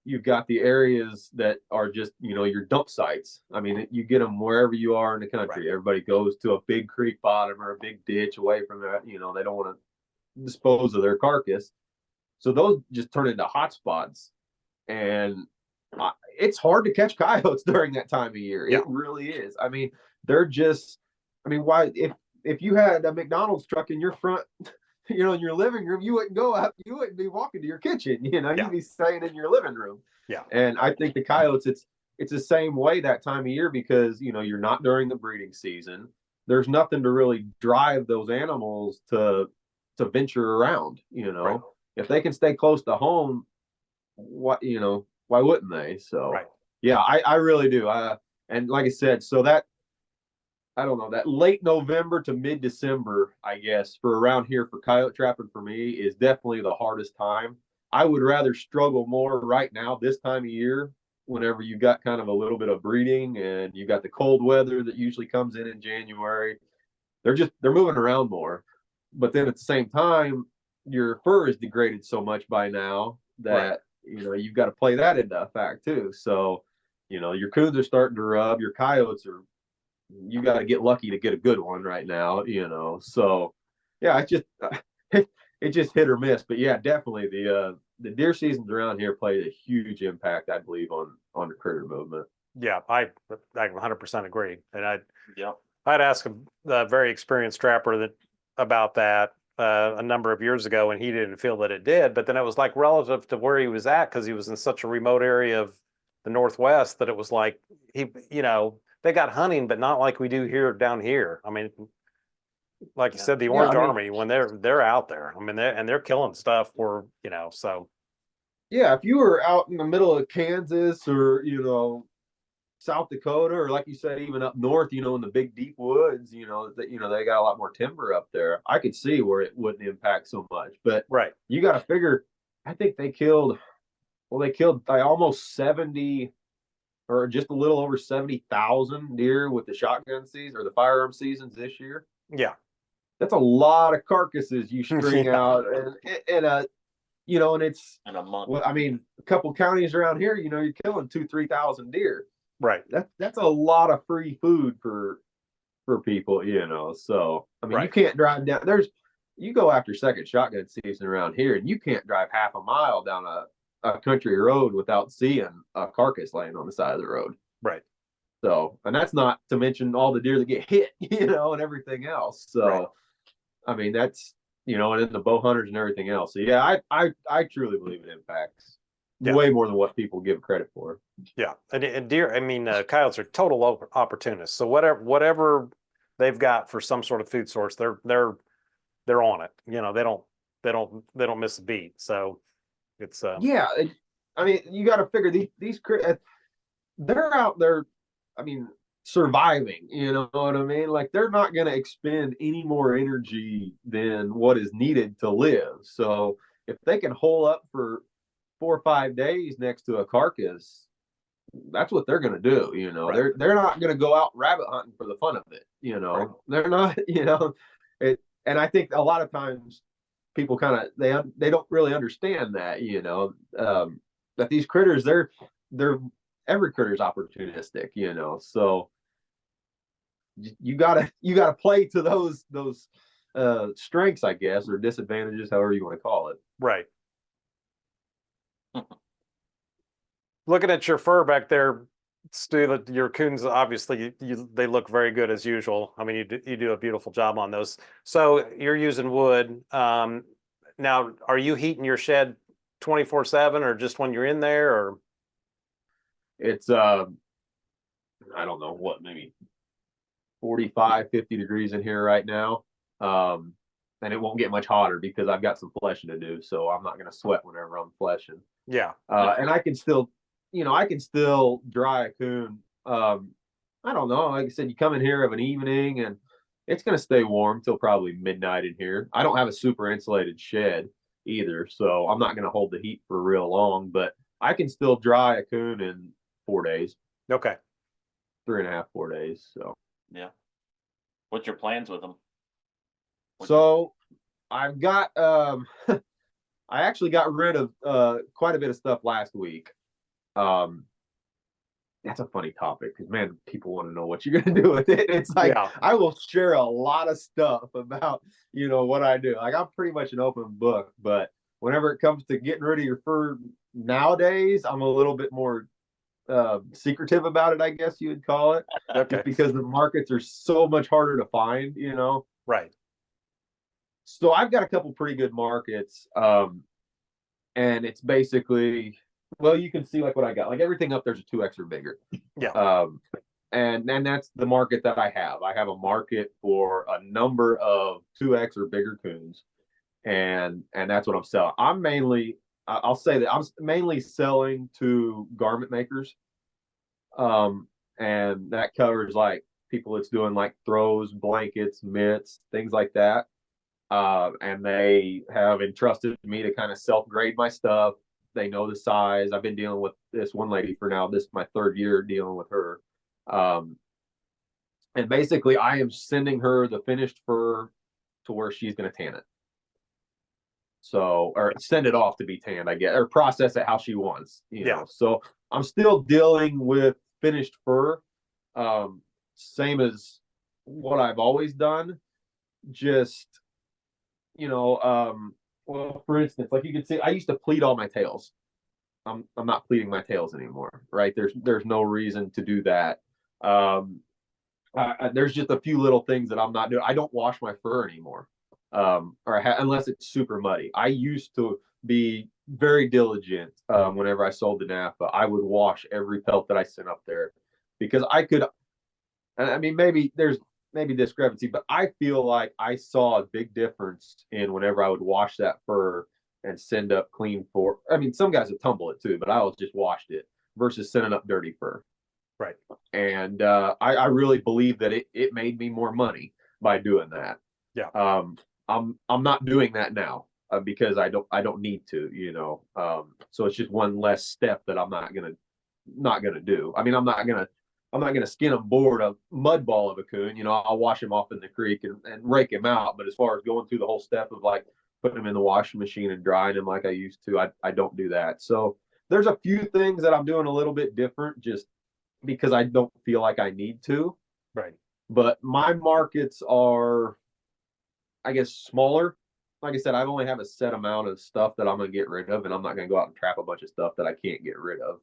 you've got the areas that are just, your dump sites. I mean, you get them wherever you are in the country. Right. Everybody goes to a big creek bottom or a big ditch away from that. They don't want to dispose of their carcass. So those just turn into hot spots. And it's hard to catch coyotes during that time of year. Yeah. It really is. I mean, why, if you had a McDonald's truck in your front, in your living room, you wouldn't go out, you wouldn't be walking to your kitchen, you'd be staying in your living room. Yeah. And I think the coyotes, it's the same way that time of year, because, you're not during the breeding season. There's nothing to really drive those animals to venture around, right. If they can stay close to home, why wouldn't they? So, right. Yeah, I really do. And like I said, so that, I don't know, that late November to mid-December, I guess, for around here for coyote trapping for me is definitely the hardest time. I would rather struggle more right now this time of year, whenever you got kind of a little bit of breeding and you got the cold weather that usually comes in January. They're moving around more. But then at the same time, your fur is degraded so much by now that, right. You've got to play that into effect too. So, your coons are starting to rub, your coyotes are, you got to get lucky to get a good one right now, So, yeah, it just hit or miss. But yeah, definitely the deer seasons around here played a huge impact, I believe, on the critter movement. Yeah, I 100% agree. And I'd ask a very experienced trapper about that a number of years ago, and he didn't feel that it did. But then it was like relative to where he was at, because he was in such a remote area of the Northwest, that it was like they got hunting, but not like we do here down here. I mean, like you said, the Orange Army, when they're out there, I mean, they're killing stuff for, so. Yeah, if you were out in the middle of Kansas or, South Dakota, or like you said, even up north, in the big deep woods, they got a lot more timber up there. I could see where it wouldn't impact so much. But right, you got to figure, I think they killed almost 70 or just a little over 70,000 deer with the shotgun season or the firearm seasons this year. Yeah. That's a lot of carcasses you string out and it's in a month. Well, I mean, a couple counties around here, you're killing 2,000-3,000 deer. Right. That's a lot of free food for people, So I mean, right. You can't drive down. You go after second shotgun season around here, and you can't drive half a mile down a country road without seeing a carcass laying on the side of the road. Right. So, and that's not to mention all the deer that get hit, and everything else. So, right. I mean, that's, and then the bow hunters and everything else. So yeah, I truly believe it impacts way more than what people give credit for. Yeah. And deer, I mean, coyotes are total opportunists. So whatever they've got for some sort of food source, they're on it. They don't miss a beat. So it's yeah. I mean, you got to figure these they're out there. I mean, surviving, you know what I mean? Like, they're not going to expend any more energy than what is needed to live. So if they can hole up for 4 or 5 days next to a carcass, that's what they're going to do. Right. They're not going to go out rabbit hunting for the fun of it. Right. They're not, and I think a lot of times people kind of they don't really understand that, that these critters they're every critter's opportunistic, so you gotta play to those strengths, I guess, or disadvantages, however you want to call it. Right. Looking at your fur back there, Stu, your coons obviously they look very good as usual. I mean, you do a beautiful job on those. So you're using wood. Now, are you heating your shed 24/7 or just when you're in there? Or It's I don't know what, maybe 45, 50 degrees in here right now. And it won't get much hotter because I've got some fleshing to do, so I'm not going to sweat whenever I'm fleshing. yeah, And I can still, I can still dry a coon. I don't know. Like I said, you come in here of an evening and it's going to stay warm till probably midnight in here. I don't have a super insulated shed either, so I'm not going to hold the heat for real long, but I can still dry a coon in 4 days, okay. 3.5, 4 days. So Yeah. What's your plans with them? So I've got I actually got rid of quite a bit of stuff last week. That's a funny topic because, man, people want to know what you're gonna do with it. It's like, Yeah. I will share a lot of stuff about what I do. Like, I'm pretty much an open book, but whenever it comes to getting rid of your fur nowadays, I'm a little bit more secretive about it, I guess you would call it. Okay. Just because the markets are so much harder to find. Right. So I've got a couple pretty good markets, and it's basically, well, you can see like what I got. Like, everything up there's a 2X or bigger. Yeah. And that's the market that I have. I have a market for a number of 2X or bigger coons, and that's what I'm selling. I'll say that I'm mainly selling to garment makers, and that covers like people that's doing like throws, blankets, mitts, things like that. And they have entrusted me to kind of self-grade my stuff. They know the size. I've been dealing with this one lady for now. This is my 3rd year dealing with her. And basically I am sending her the finished fur to where she's going to tan it. So, or send it off to be tanned, I guess, or process it how she wants, Yeah. So I'm still dealing with finished fur. Same as what I've always done. Just, well, for instance, like you can see, I used to pleat all my tails. I'm not pleating my tails anymore, right? There's no reason to do that. There's just a few little things that I'm not doing. I don't wash my fur anymore, unless it's super muddy. I used to be very diligent. Whenever I sold to NAPA, I would wash every pelt that I sent up there because I could. I mean, maybe there's discrepancy, but I feel like I saw a big difference in whenever I would wash that fur and send up clean fur. I mean, some guys would tumble it too, but I always just washed it versus sending up dirty fur. Right. And I really believe that it made me more money by doing that. Yeah. I'm not doing that now because I don't need to, so it's just one less step that I'm not gonna do. I mean, I'm not gonna skin him board a mud ball of a coon. I'll wash him off in the creek and rake him out. But as far as going through the whole step of like putting him in the washing machine and drying him like I used to, I don't do that. So there's a few things that I'm doing a little bit different just because I don't feel like I need to. Right. But my markets are, I guess, smaller. Like I said, I only have a set amount of stuff that I'm gonna get rid of, and I'm not gonna go out and trap a bunch of stuff that I can't get rid of.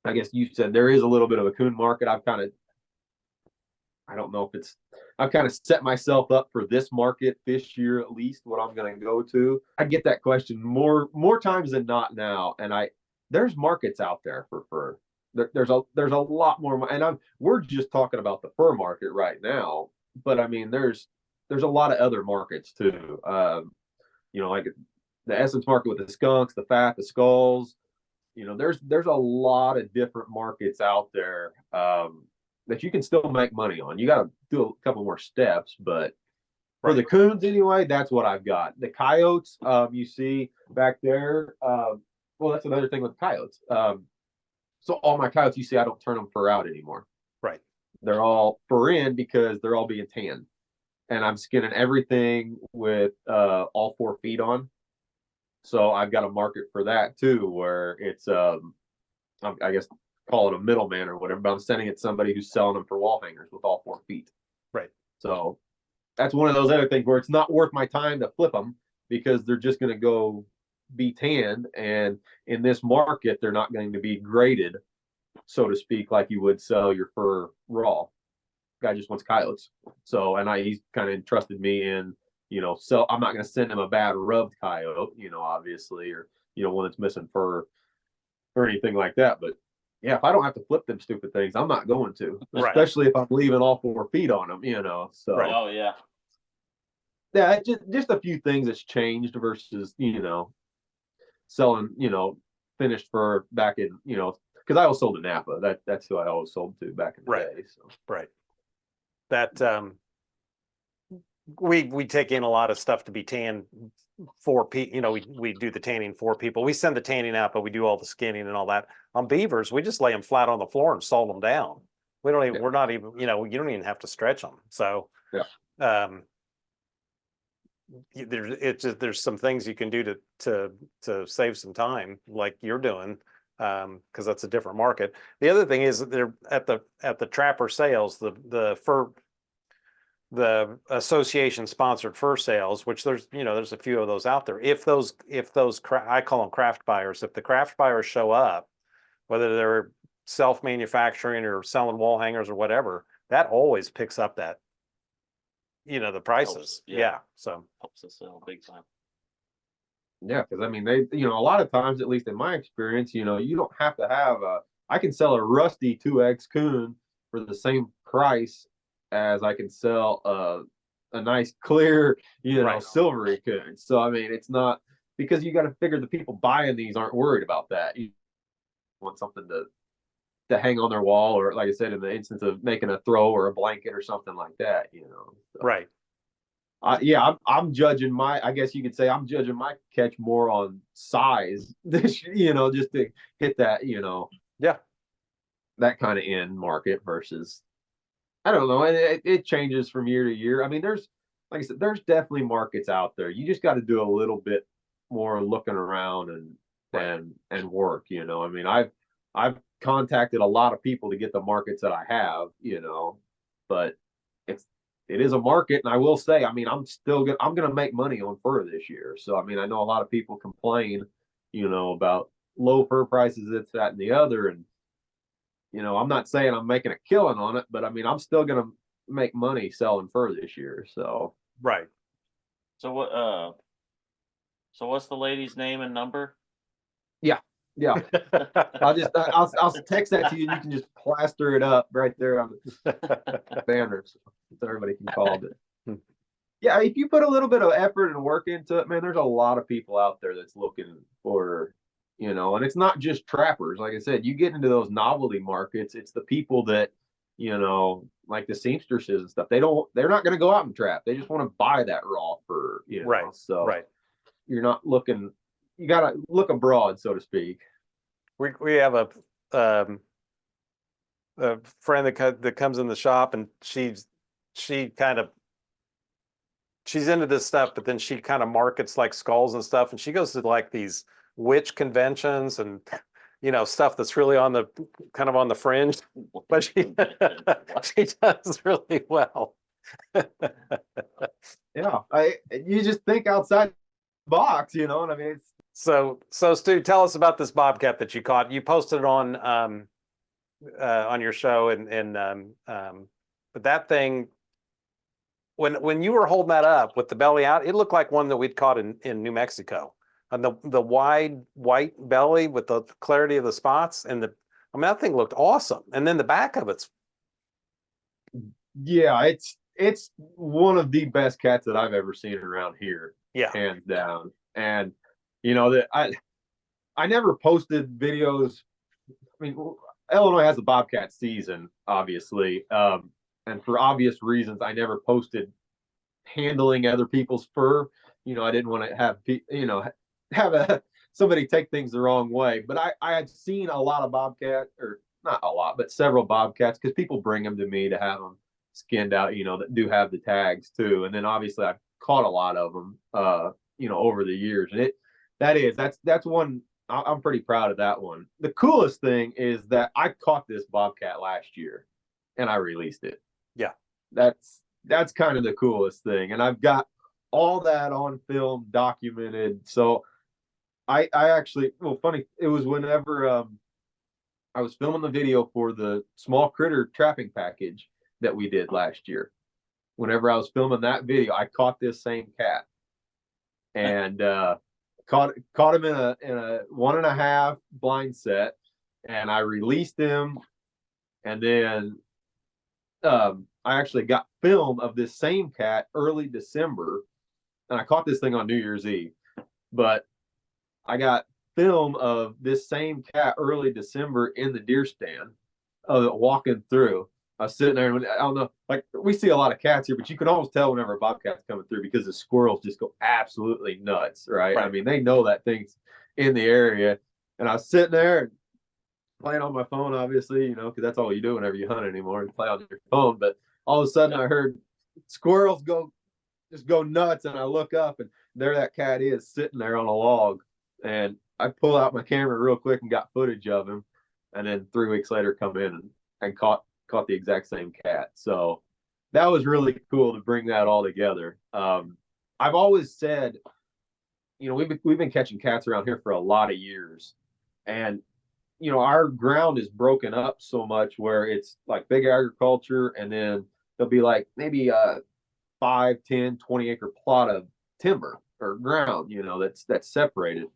I guess you said there is a little bit of a coon market. I don't know if I've kind of set myself up for this market this year, at least what I'm going to go to. I get that question more times than not now. And there's markets out there for fur. There's a lot more. And we're just talking about the fur market right now, but I mean, there's a lot of other markets too. Like the essence market with the skunks, the fat, the skulls. There's a lot of different markets out there that you can still make money on. You got to do a couple more steps, but for the coons anyway, that's what I've got. The coyotes, you see back there. Well, that's another thing with coyotes. So all my coyotes, you see, I don't turn them fur out anymore. Right. They're all fur in because they're all being tanned. and I'm skinning everything with all 4 feet on. So I've got a market for that too, where it's I guess call it a middleman or whatever, but I'm sending it to somebody who's selling them for wall hangers with all 4 feet. Right. So that's one of those other things where it's not worth my time to flip them because they're just going to go be tanned, and in this market they're not going to be graded, so to speak, like you would sell your fur raw. Guy just wants coyotes. So, and he's kind of entrusted me in, so I'm not going to send him a bad rubbed coyote, obviously, or, one that's missing fur or anything like that. But yeah, if I don't have to flip them stupid things, I'm not going to, Right. especially if I'm leaving all 4 feet on them, so. Right. Oh yeah. Yeah, just a few things that's changed versus, selling, finished fur back in, because I always sold to Napa. That's who I always sold to back in the Right. day. So. Right. That we take in a lot of stuff to be tanned for people. We do the tanning for people. We send the tanning out, but we do all the skinning and all that. On beavers, we just lay them flat on the floor and salt them down. We don't even. Yeah. We're not even. You don't even have to stretch them. So yeah. There's some things you can do to save some time, like you're doing, because that's a different market. The other thing is that they're at the trapper sales, the association sponsored fur sales, which there's a few of those out there. If those I call them craft buyers, if the craft buyers show up, whether they're self-manufacturing or selling wall hangers or whatever, that always picks up that the prices. Helps, yeah. So helps us sell big time. Yeah, because I mean, they, a lot of times, at least in my experience, you don't have to have I can sell a rusty 2X Coon for the same price as I can sell a nice clear, Right. silvery Coon. So I mean, it's not, because you got to figure the people buying these aren't worried about that. You want something to hang on their wall, or like I said, in the instance of making a throw or a blanket or something like that, So. Right. Yeah, I'm judging I guess you could say I'm judging my catch more on size, just to hit that, Yeah. that kind of end market versus, I don't know. It changes from year to year. I mean, like I said, there's definitely markets out there. You just got to do a little bit more looking around and work, I mean, I've contacted a lot of people to get the markets that I have, but it is a market, and I will say, I mean, I'm gonna make money on fur this year. So I mean, I know a lot of people complain, about low fur prices, this, that, and the other, and I'm not saying I'm making a killing on it, but I mean, I'm still gonna make money selling fur this year. So Right. So what's the lady's name and number? yeah, I'll text that to you, and you can just plaster it up right there on the banner, so everybody can call it. Yeah, if you put a little bit of effort and work into it, man, there's a lot of people out there that's looking for, and it's not just trappers. Like I said, you get into those novelty markets, it's the people that, like the seamstresses and stuff. They're not going to go out and trap. They just want to buy that raw fur, Right. So Right. you're not looking. You got to look abroad, so to speak. We have a friend that comes in the shop, and she's into this stuff, but then she kind of markets like skulls and stuff, and she goes to like these witch conventions and stuff that's really on the kind of on the fringe, but she does really well. Yeah, you just think outside the box, and I mean, it's. So Stu, tell us about this bobcat that you caught. You posted it on your show, but that thing, when you were holding that up with the belly out, it looked like one that we'd caught in New Mexico. And the wide white belly with the clarity of the spots, and that thing looked awesome. And then the back of it's. Yeah, it's one of the best cats that I've ever seen around here. Yeah, hands down. And that I never posted videos. I mean, Illinois has a bobcat season, obviously, and for obvious reasons, I never posted handling other people's fur. I didn't want to have somebody take things the wrong way. But I had seen a lot of bobcat, or not a lot, but several bobcats, because people bring them to me to have them skinned out, that do have the tags too. And then obviously I've caught a lot of them, over the years. And that's one I'm pretty proud of that one. The coolest thing is that I caught this bobcat last year and I released it. Yeah. That's kind of the coolest thing. And I've got all that on film documented. So I actually, well, funny, it was whenever I was filming the video for the small critter trapping package that we did last year. Whenever I was filming that video, I caught this same cat and caught him in a 1.5 blind set, and I released him. And then I actually got film of this same cat early December, and I caught this thing on New Year's Eve. But I got film of this same cat early December in the deer stand, walking through. I was sitting there, and I don't know, like we see a lot of cats here, but you can almost tell whenever a bobcat's coming through because the squirrels just go absolutely nuts, right? I mean, they know that thing's in the area. And I was sitting there and playing on my phone, obviously, because that's all you do whenever you hunt anymore, you play on your phone. But all of a sudden I heard squirrels go nuts, and I look up, and there that cat is sitting there on a log. And I pull out my camera real quick and got footage of him. And then 3 weeks later come in and caught the exact same cat. So that was really cool to bring that all together. I've always said, we've been catching cats around here for a lot of years, and our ground is broken up so much where it's like big agriculture, and then there'll be like maybe a 5, 10, 20 acre plot of timber or ground, that's separated.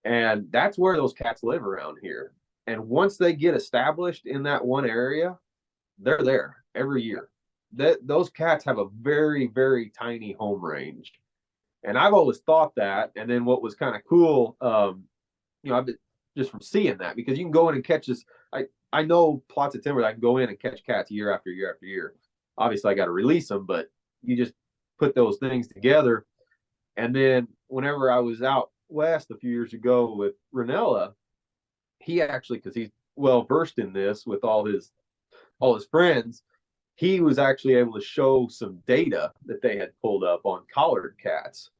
And that's where those cats live around here. And once they get established in that one area, they're there every year. Those cats have a very, very tiny home range. And I've always thought that. And then what was kind of cool, I've been just from seeing that, because you can go in and catch this. I know plots of timber that I can go in and catch cats year after year after year. Obviously, I got to release them, but you just put those things together. And then whenever I was out west a few years ago with Ranella, he actually, because he's well versed in this with all his friends, he was actually able to show some data that they had pulled up on collared cats.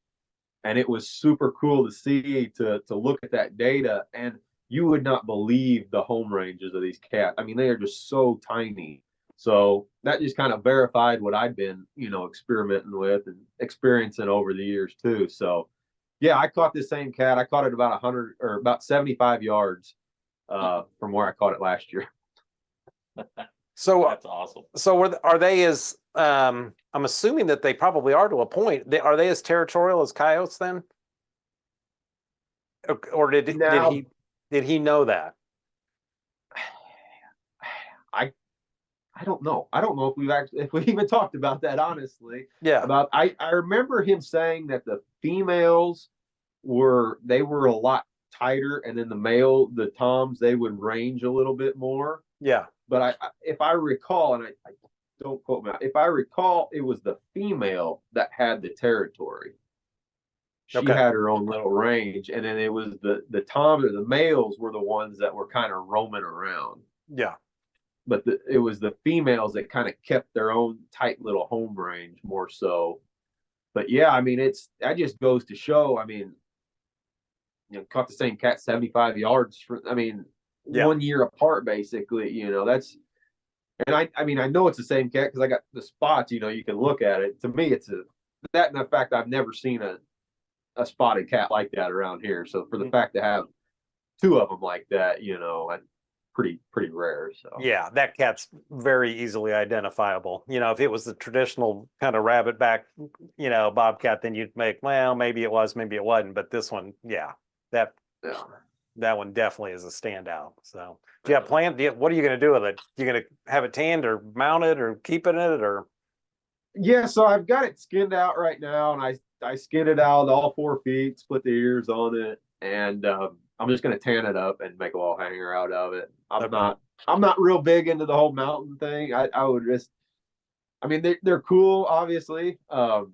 And it was super cool to see, to look at that data. And you would not believe the home ranges of these cats. I mean, they are just so tiny. So that just kind of verified what I'd been, experimenting with and experiencing over the years too. So yeah, I caught this same cat. I caught it about 100 or about 75 yards from where I caught it last year. So That's awesome. So are they as I'm assuming that they probably are to a point. Are they as territorial as coyotes then? Or did he know that? I don't know. I don't know if we even talked about that, honestly. Yeah. I remember him saying that the females were a lot tighter, and then the toms, they would range a little bit more. Yeah. But if I recall, and I don't quote me, if I recall, it was the female that had the territory. She had her own little range, and then it was the toms or the males were the ones that were kind of roaming around. Yeah. But it was the females that kind of kept their own tight little home range more so. But yeah, I mean, that just goes to show. I mean, caught the same cat 75 yards from, 1 year apart, basically. That's, and I mean, I know it's the same cat because I got the spots. You can look at it. To me, it's that, and the fact I've never seen a spotted cat like that around here. So for the fact to have 2 of them like that, pretty rare. So yeah, that cat's very easily identifiable. If it was the traditional kind of rabbit back, bobcat, then you'd make, well, maybe it was, maybe it wasn't. But this one, that one definitely is a standout. So do you have planned? What are you going to do with it? You going to have it tanned or mount it or keep it in it or? Yeah, so I've got it skinned out right now, and I skinned it out all 4 feet, split the ears on it, and I'm just going to tan it up and make a wall hanger out of it. I'm not real big into the whole mountain thing. I would just, they're cool, obviously. But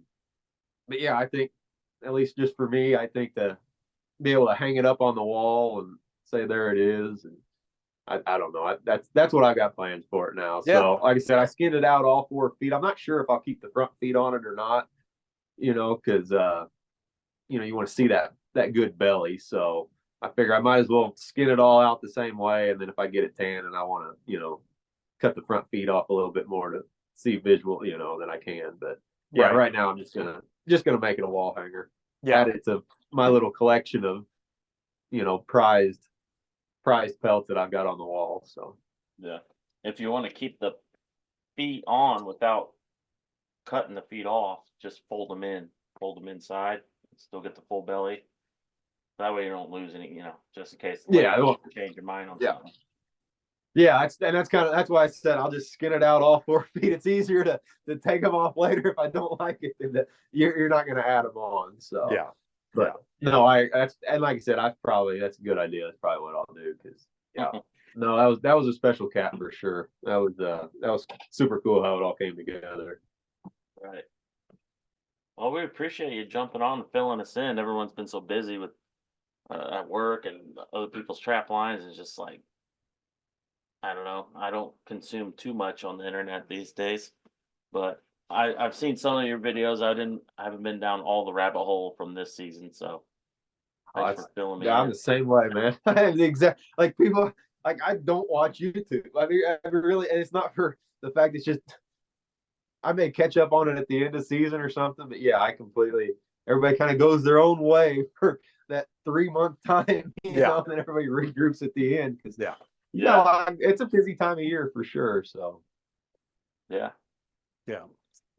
yeah, I think, at least just for me, I think to be able to hang it up on the wall and say there it is. And I don't know. That's what I got plans for it now. Yeah. So like I said, I skinned it out all 4 feet. I'm not sure if I'll keep the front feet on it or not, because you want to see that good belly. So I figure I might as well skin it all out the same way, and then if I get it tan and I want to, cut the front feet off a little bit more to see visual, then I can. But yeah, right now I'm just gonna make it a wall hanger. Yeah. Add it to my little collection of, prized pelts that I've got on the wall. So Yeah. If you want to keep the feet on without cutting the feet off, just fold them inside, still get the full belly. That way you don't lose any, just in case Yeah, later you change your mind on yeah. something. yeah, that's why I said I'll just skin it out all 4 feet. It's easier to take them off later if I don't like it than you're not going to add them on. So Yeah. but no, and like I said, that's a good idea. That's probably what I'll do because no, that was a special cat for sure. That was super cool how it all came together. Right. Well, we appreciate you jumping on and filling us in. Everyone's been so busy with at work and other people's trap lines. It's just like, I don't know. I don't consume too much on the internet these days, but I've seen some of your videos. I haven't been down all the rabbit hole from this season, so thanks for filling me Yeah, I'm in. the same way, man. I have the exact like people like I don't watch YouTube. I mean, I really, and it's not for the fact it's just I may catch up on it at the end of season or something, but yeah, everybody kind of goes their own way for that 3 month time, and then everybody regroups at the end because it's a busy time of year for sure. So Yeah. Yeah.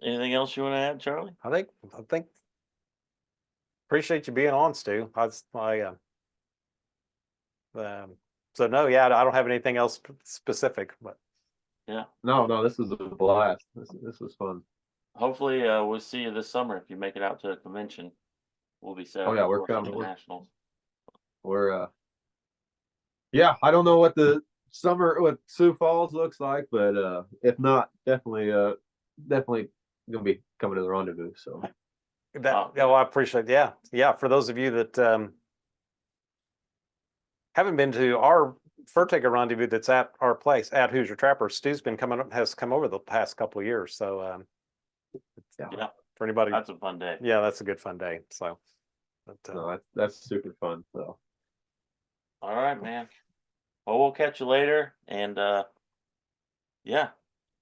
Anything else you want to add, Charlie? I think appreciate you being on, Stu. So no, I don't have anything else specific, but yeah. No, this was a blast. This was fun. Hopefully, we'll see you this summer if you make it out to a convention. We'll be set. Oh yeah, we're coming. Nationals. We're yeah, I don't know what the summer what Sioux Falls looks like, but if not, definitely gonna be coming to the rendezvous. So I appreciate yeah. For those of you that haven't been to our fur taker rendezvous that's at our place at Hoosier Trapper, Stu's has come over the past couple of years. So for anybody, that's a fun day. Yeah, that's a good fun day. So no, that's super fun. So all right, man. Well, we'll catch you later, and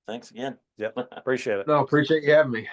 thanks again. Yep, appreciate it. No, appreciate you having me.